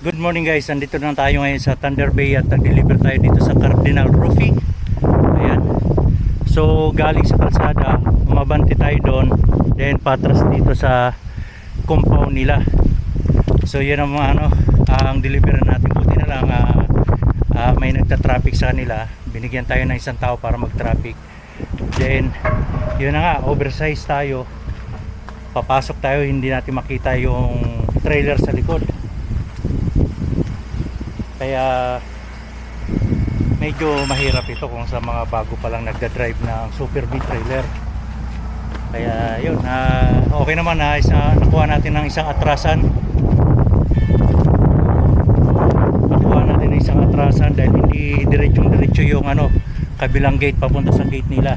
Good morning guys, nandito na tayo ngayon sa Thunder Bay at nag-deliver tayo dito sa Cardinal Roofing. Ayan. So galing sa kalsada, umabante tayo doon, then patras dito sa compound nila. So yan ang mga ang delivery natin. Buti na lang may nagta-traffic sa kanila. Binigyan tayo ng isang tao para mag-traffic. Then yun na nga, oversize tayo. Papasok tayo, hindi natin makita yung trailer sa likod. Kaya medyo mahirap ito kung sa mga bago pa lang nagda-drive ng Super B trailer. Kaya yun, okay naman na nakuha natin ng isang atrasan. Nakuha natin ng isang atrasan dahil hindi diretso yung kabilang gate papunta sa gate nila.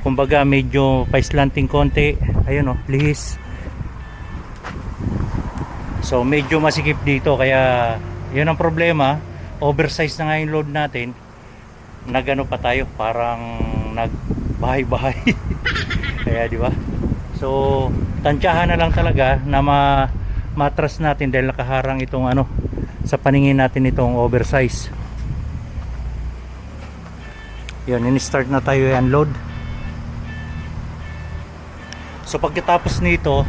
Kumbaga medyo pa-slanting konti. Ayun lihis. So medyo masikip dito, kaya yun ang problema. Oversize na nga yung load natin. Nagano pa tayo, parang nagbahay-bahay. Kaya di ba? So tansyahan na lang talaga na matras natin dahil nakaharang itong sa paningin natin itong oversize. Yun, in-start na tayo i-unload. So pagkatapos nito,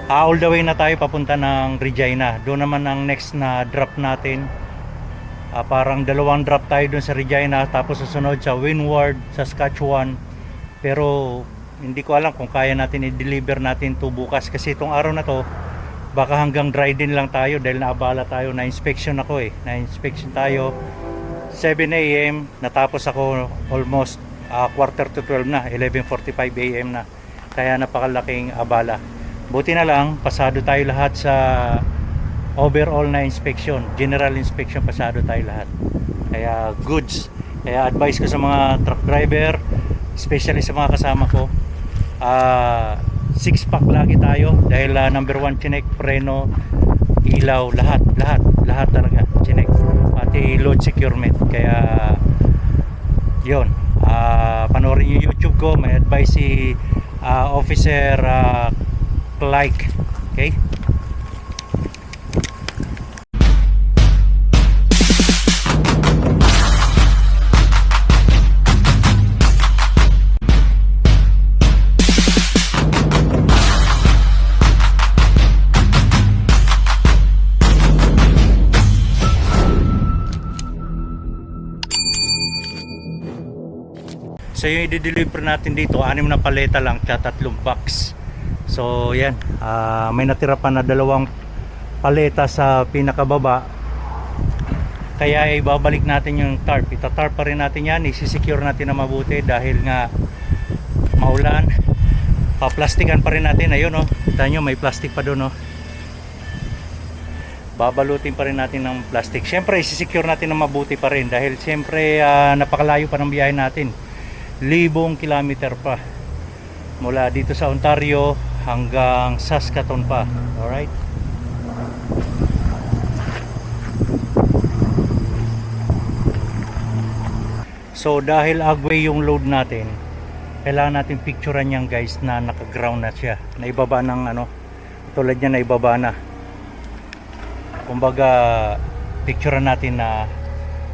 all the way na tayo papunta ng Regina. Doon naman ang next na drop natin. Parang dalawang drop tayo doon sa Regina, tapos susunod sa Windward, Saskatchewan. Pero hindi ko alam kung kaya natin i-deliver natin to bukas, kasi itong araw na to baka hanggang dry din lang tayo dahil naabala tayo. Na inspection ako na inspection tayo 7 AM, natapos ako almost quarter to 12 na, 11:45 AM na. Kaya napakalaking abala. Buti na lang pasado tayo lahat sa overall na inspection, general inspection, pasado tayo lahat. Kaya goods. Kaya advice ko sa mga truck driver, especially sa mga kasama ko, 6-pack lagi tayo dahil number 1 chinek, preno, ilaw, lahat talaga chinek, pati load securement. Kaya yun, panoorin yung YouTube ko, may advice si Officer Clyke. Okay. So yung i-deliver natin dito, 6 na paleta lang, 3 box. So yan, may natira pa na 2 paleta sa pinakababa. Kaya ibabalik natin yung tarp. Ita-tarp pa rin natin yan, isi-secure natin na mabuti dahil nga maulan. Pa-plastikan pa rin natin, ayun kita nyo may plastic pa doon Babalutin pa rin natin ng plastic. Siyempre isi-secure natin na mabuti pa rin dahil siyempre napakalayo pa ng biyahe natin. 1,000 kilometer pa mula dito sa Ontario hanggang Saskatoon pa. Alright. So dahil agway yung load natin, kailangan natin picturean yan guys na naka-ground na siya, naibaba ng tulad niya, naibaba na. Kumbaga picturean natin na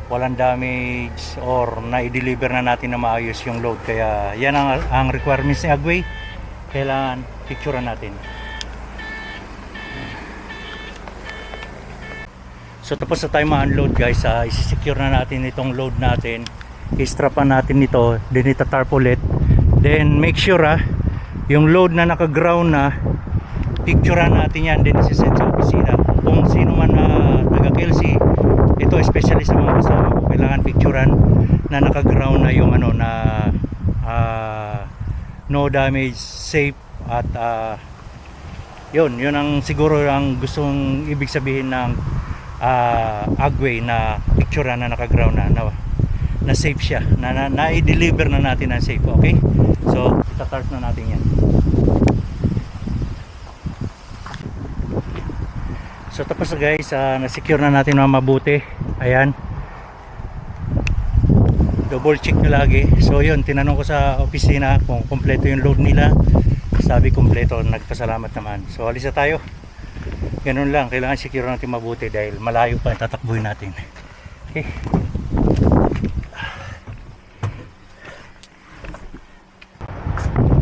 walang damage or na-deliver na natin na maayos yung load. Kaya yan ang requirements ni Agway, kailangan picturean natin. So tapos na tayo ma-unload guys, isi-secure na natin itong load natin, i-strapan natin ito, then ita-tarp ulit, then make sure yung load na naka-ground na, picturean natin yan, then isi-send sa opisina. Kung sino man taga Kelsey, ito especially sa mga kasama ko, kailangan picturean na naka-ground na yung no damage, safe, at yun ang siguro ang gustong ibig sabihin ng Agway, na picturean na naka-ground na safe siya, na i-deliver na natin ang safe. Okay, so itatart na natin yan. So tapos na guys, na-secure na natin na mabuti. Ayan, double check nyo lagi. So yun, tinanong ko sa opisina kung kompleto yung load nila. Sabi kompleto, nagpasalamat naman. So alis na tayo. Ganun lang, kailangan secure natin mabuti dahil malayo pa tatakbuhin natin. Okay.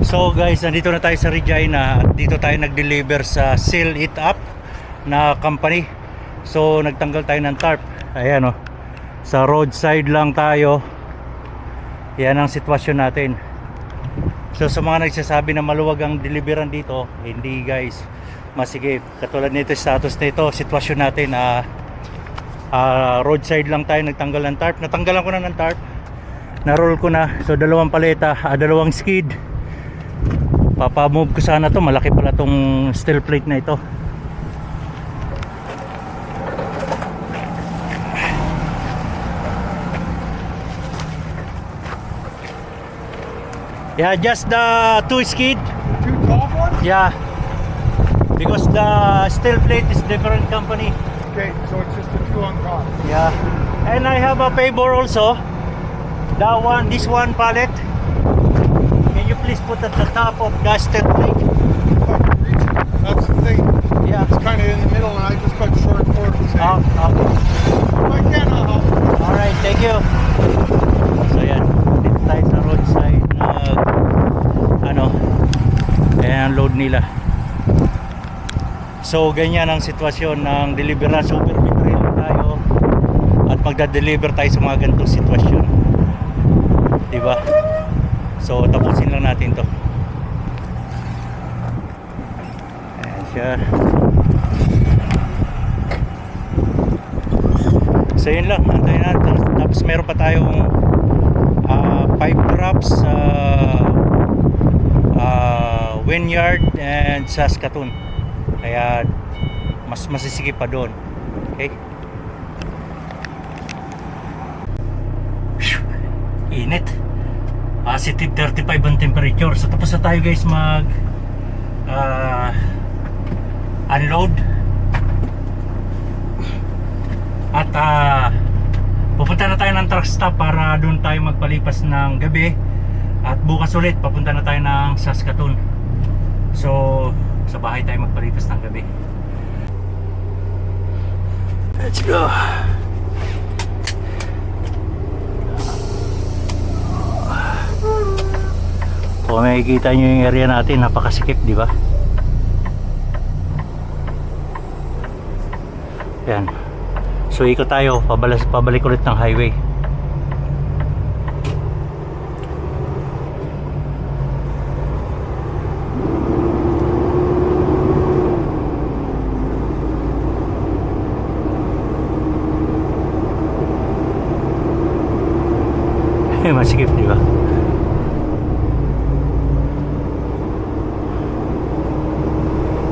So guys, nandito na tayo sa Regina at dito tayo nag-deliver sa Seal It Up na company. So nagtanggal tayo ng tarp. Ayan oh. Sa roadside lang tayo. Yan ang sitwasyon natin. So sa mga nagsasabi na maluwag ang deliveran dito, hindi guys, masigip. Katulad nito, status nito, sitwasyon natin roadside lang tayo nagtanggal ng tarp. Natanggalan ko na ng tarp, na-roll ko na. So dalawang paleta, dalawang skid. Papamove ko sana to, malaki pala tong steel plate na ito. Yeah, just the two skid. Two top ones? Yeah, because the steel plate is different company. Okay, so it's just the two on top. Yeah, and I have a favor also. That one, this one pallet. Can you please put at the top of the steel plate? If I can reach it, that's the thing. Yeah. It's kind of in the middle, and I just cut short cord. Okay. If I can, I'll help. Alright, thank you. So yan, dito tayo sa roadside ayan ang load nila. So ganyan ang sitwasyon ng delivery. Super bitril tayo at magda-deliver tayo sa mga ganitong sitwasyon, diba? So tapusin lang natin to. Ayan siya. So yun lang, antayin natin. Tapos meron pa tayong 5 drops Wynyard and Saskatoon, kaya mas masisigip pa doon. Okay, init, positive 35 ang temperature. So tapos na tayo guys mag unload at pupunta na tayo ng truck stop para doon tayo magpalipas ng gabi. At bukas ulit papunta na tayo ng Saskatoon. So sa bahay tayo magpalipas ng gabi. Let's go. Kung makikita nyo yung area natin, napakasikip, di ba? Yan. So ikot tayo, pabalik ulit ng highway. Masikip, di ba?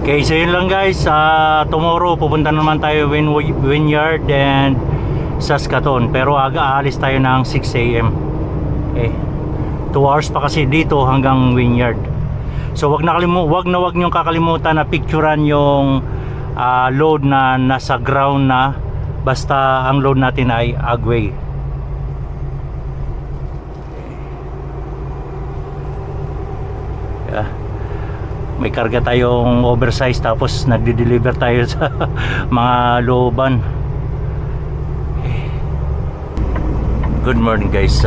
Okay, so yun lang guys. Tomorrow pupunta naman tayo Wynyard and Saskatoon, pero aalis tayo ng 6 AM. Okay, 2 hours pa kasi dito hanggang Wynyard. So wag na wag niyong kakalimutan na picturean yung load na nasa ground na, basta ang load natin ay agway. Yeah. May karga tayong oversize, tapos nagde-deliver tayo sa mga looban. Good morning guys.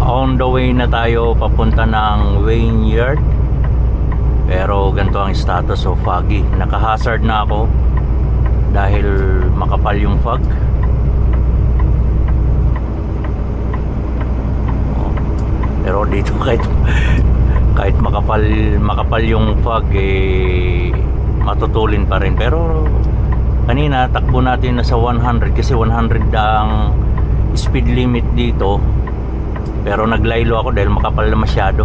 On the way na tayo papunta ng Wynyard, pero ganito ang status, so foggy. Naka-hazard na ako dahil makapal yung fog. Pero dito kahit makapal yung fog, matutulin pa rin. Pero kanina takbo natin na sa 100 kasi 100 ang speed limit dito, pero naglaylo ako dahil makapal na masyado.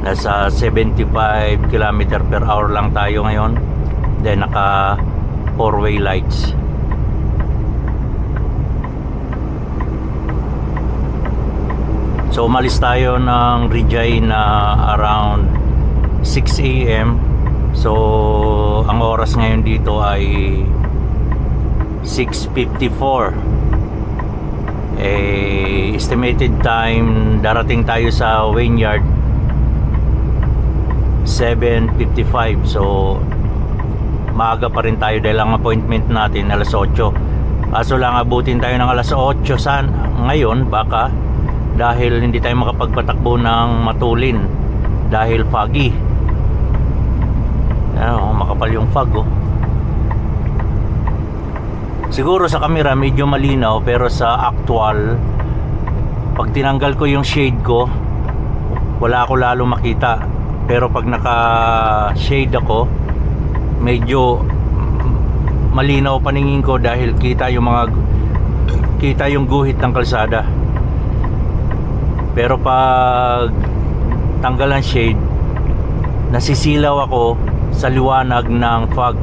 Nasa 75 km/h lang tayo ngayon, then naka 4-way lights. So umalis tayo ng Regina around 6 AM. So ang oras ngayon dito ay 6:54. Estimated time darating tayo sa Wynyard 7:55. So maaga pa rin tayo dahil ang appointment natin alas 8. Kaso lang abutin tayo ng alas 8 ngayon baka, dahil hindi tayo makapagpatakbo ng matulin dahil foggy. Makapal yung fog, oh. Siguro sa camera medyo malinaw, pero sa actual, pag tinanggal ko yung shade ko, wala ako lalo makita. Pero pag naka shade ako, medyo malinaw paningin ko dahil kita yung guhit ng kalsada. Pero pag tanggalan shade, nasisilaw ako sa liwanag ng fog,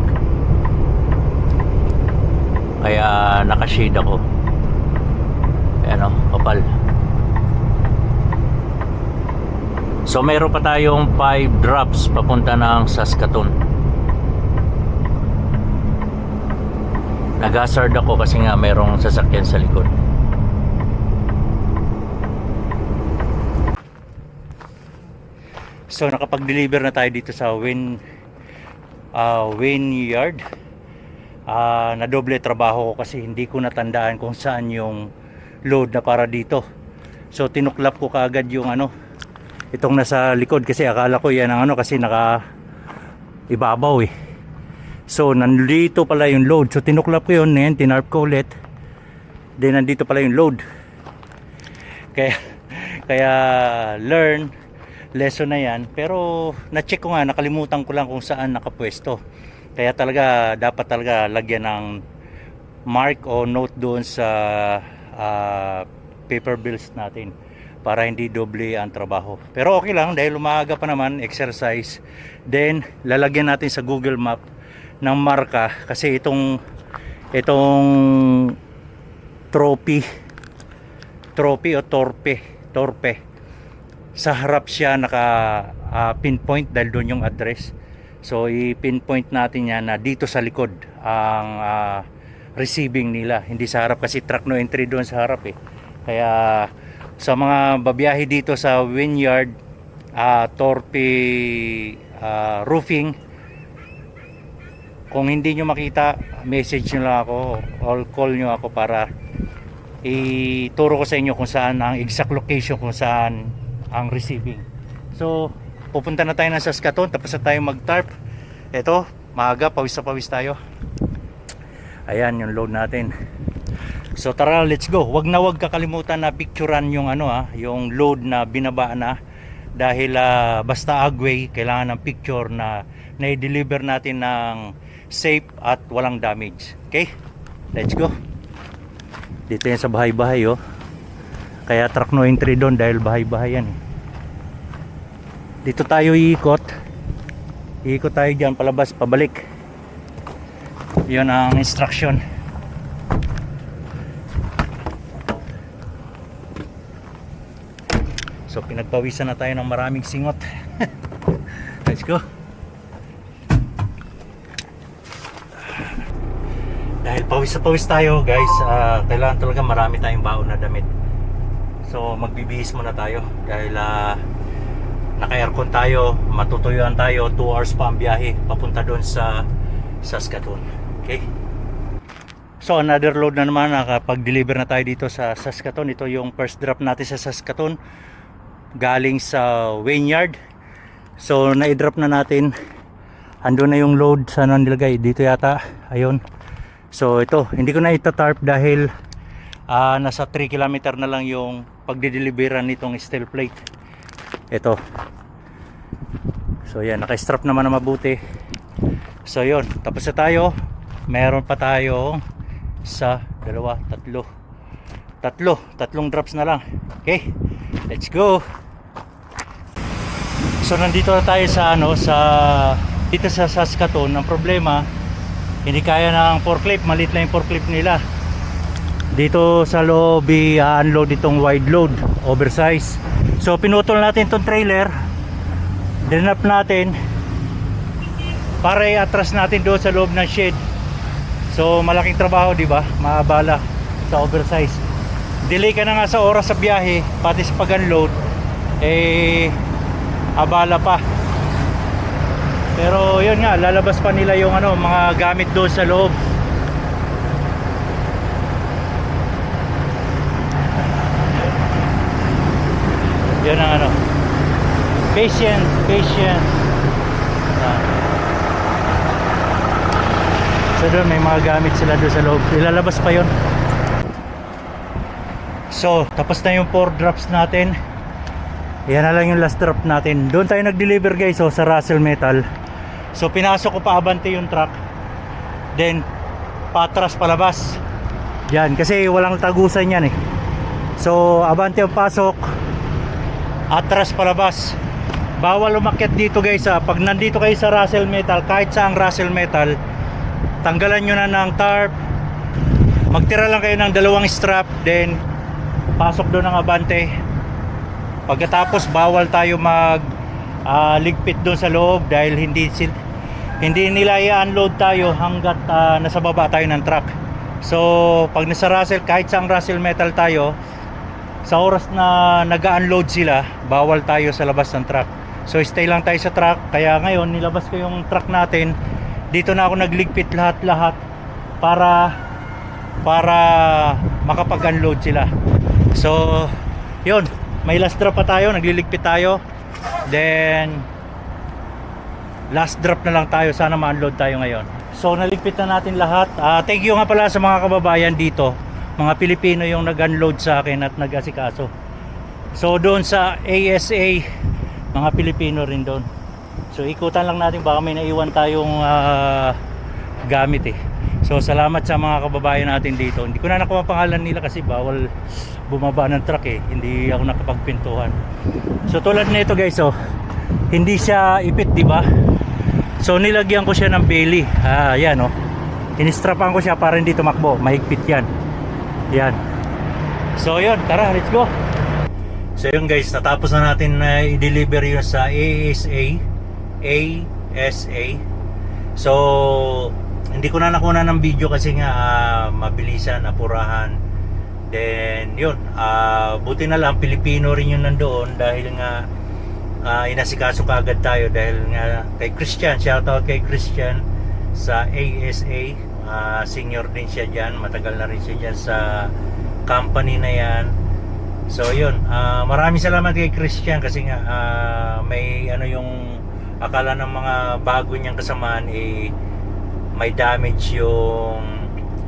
kaya naka-shade ako. Ayan, kapal. So meron pa tayong 5 drops papunta ng Saskatoon. Nag-hazard ako kasi nga merong sasakyan sa likod. So nakapag-deliver na tayo dito sa Wynyard. Nadoble trabaho ko kasi hindi ko natandaan kung saan yung load na para dito. So tinuklap ko kaagad yung itong nasa likod kasi akala ko yan ang kasi naka ibabaw eh. So nandito pala yung load. So tinuklap ko yun, ngayon tinarp ko ulit. Then nandito pala yung load. Kaya lesson na yan. Pero na-check ko nga, nakalimutan ko lang kung saan nakapwesto. Kaya dapat talaga lagyan ng mark o note doon sa paper bills natin para hindi doble ang trabaho. Pero okay lang dahil umaga pa naman, exercise. Then lalagyan natin sa Google Map ng marka kasi itong trophy o torpe sa harap siya naka pinpoint dahil doon yung address. So i-pinpoint natin yan na dito sa likod ang receiving nila, hindi sa harap kasi truck no entry doon sa harap eh. Kaya sa mga babiyahe dito sa Wynyard Torpe Roofing, kung hindi nyo makita, message nyo lang ako or call nyo ako para ituro ko sa inyo kung saan ang exact location, kung saan ang receiving. So pupunta na tayo ng Saskatoon, tapos na tayo mag-tarp. Ito, maaga, pawis na pawis tayo. Ayan yung load natin. So tara, let's go. Wag kakalimutan na picturean yung yung load na binaba na, dahil basta agway, kailangan ng picture na i-deliver natin ng safe at walang damage. Okay? Let's go. Dito yan sa bahay-bahay, oh. Kaya truck no entry doon dahil bahay-bahay yan eh. Dito tayo iikot tayo dyan, palabas, pabalik. Yun ang instruction. So pinagpawisan na tayo ng maraming singot. Let's go. Dahil pawis na pawis tayo guys, kailangan talaga marami tayong baon na damit. So magbibihis muna tayo dahil naka-aircon tayo, matutuyuan tayo. 2 hours pa ang biyahe papunta doon sa Saskatoon. Okay? So another load na naman, nakapag-deliver na tayo dito sa Saskatoon. Ito yung first drop natin sa Saskatoon galing sa Wynyard. So na-drop na natin. Andun na yung load, saan nilagay? Dito yata, ayun. So ito, hindi ko na itatarp dahil nasa 3 kilometer na lang yung pagdideliveran nitong steel plate. Ito. So yan, naka-strap naman na mabuti. So yun, tapos na tayo. Meron pa tayo tatlong drops na lang. Okay, let's go. So nandito na tayo dito sa Saskatoon. Ang problema, hindi kaya ng forklift, maliit lang yung forklift nila. Dito sa loob i-unload itong wide load, oversize. So pinutol natin itong trailer, dinap natin para i-atras natin doon sa loob ng shed. So malaking trabaho, di ba? Maabala sa oversize. Delay ka na nga sa oras sa biyahe, pati sa pag-unload abala pa. Pero yun nga, lalabas pa nila yung ano, mga gamit doon sa loob. Yan ang ano. Patient. Ah. So doon may mga gamit sila doon sa loob. Ilalabas pa yon. So tapos na yung 4 drops natin. Yan na lang yung last drop natin. Doon tayo nag-deliver guys, so, sa Russell Metal. So pinasok ko pa abante yung truck. Then patras palabas. Yan kasi walang tagusan yan eh. So abante ang pasok, atras palabas. Bawal umakyat dito guys ha. Pag nandito kayo sa Russell Metal, kahit saang Russell Metal, tanggalan nyo na ng tarp. Magtira lang kayo ng 2 strap. Then pasok doon ng abante. Pagkatapos bawal tayo mag ligpit doon sa loob dahil hindi nila i-unload tayo hanggat nasa baba tayo ng truck. So pag nasa Russell, kahit saang Russell Metal tayo, sa oras na nag-unload sila, bawal tayo sa labas ng truck. So stay lang tayo sa truck. Kaya ngayon nilabas ko yung truck natin. Dito na ako nagligpit lahat para makapag-unload sila. So yun, may last drop pa tayo, nagliligpit tayo. Then last drop na lang tayo, sana ma-unload tayo ngayon. So naligpit na natin lahat. Thank you nga pala sa mga kababayan dito, mga Pilipino yung nag-unload sa akin at nag-asikaso. So doon sa ASA, mga Pilipino rin doon. So ikutan lang natin, baka may naiwan tayong gamit eh. So salamat sa mga kababayan natin dito. Hindi ko na nakuha pangalan nila kasi bawal bumaba ng truck eh. Hindi ako nakapagpintuhan. So tulad nito guys, oh, hindi siya ipit, di ba? So nilagyan ko siya ng belly. Yan oh. Inistrapan ko siya para hindi tumakbo. Mahigpit yan. Yan. So yun, tara, let's go. So yun guys, natapos na natin na i-deliver yun sa ASA. So hindi ko na nakuha ng video kasi nga mabilisan, apurahan. Then yun, buti na lang Pilipino rin yun nandoon dahil nga inasikaso kaagad tayo dahil nga kay Christian, shoutout kay Christian sa ASA. Senior din siya dyan, matagal na rin siya dyan sa company na yan. So yun, maraming salamat kay Christian kasi nga may ano yung akala ng mga bago niyang kasamaan eh may damage yung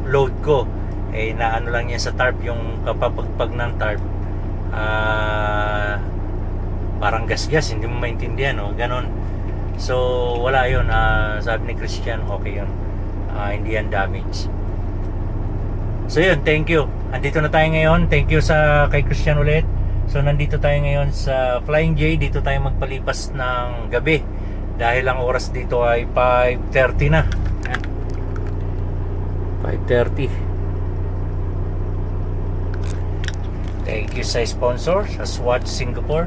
load ko eh, na ano lang yan sa tarp, yung kapapagpag ng tarp parang gas-gas, hindi mo maintindihan no? Ganon. So wala yun, sabi ni Christian okay yun, hindi yan damage. So yun, thank you. Andito na tayo ngayon. Thank you sa kay Christian ulit. So nandito tayo ngayon sa Flying J. Dito tayo magpalipas ng gabi dahil ang oras dito ay 5:30 na. 5:30. Thank you sa sponsor, sa Swatch Singapore.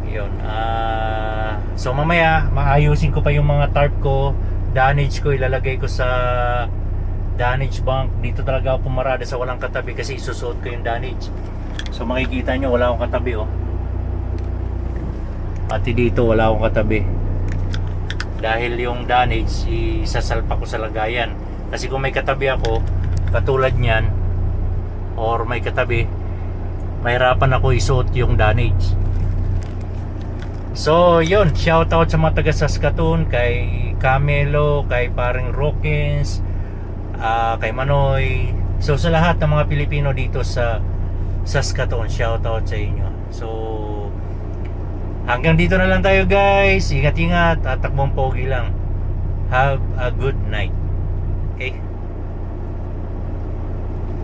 Yun. So mamaya maayusin ko pa yung mga tarp ko. Damage ko, ilalagay ko sa damage bank. Dito talaga ako pumarada sa walang katabi kasi isusuot ko yung damage. So makikita nyo wala akong katabi oh. Pati dito wala akong katabi dahil yung damage isasalpa ko sa lagayan. Kasi kung may katabi ako katulad nyan or may katabi, mahirapan ako isuot yung damage. So yun, shoutout sa mga taga Saskatoon, kay Camelo, kay paring Rokins, kay Manoy. So sa lahat ng mga Pilipino dito sa Saskatoon, shoutout sa inyo. So hanggang dito na lang tayo guys. Ingat-ingat at takbong pogi lang. Have a good night. Okay?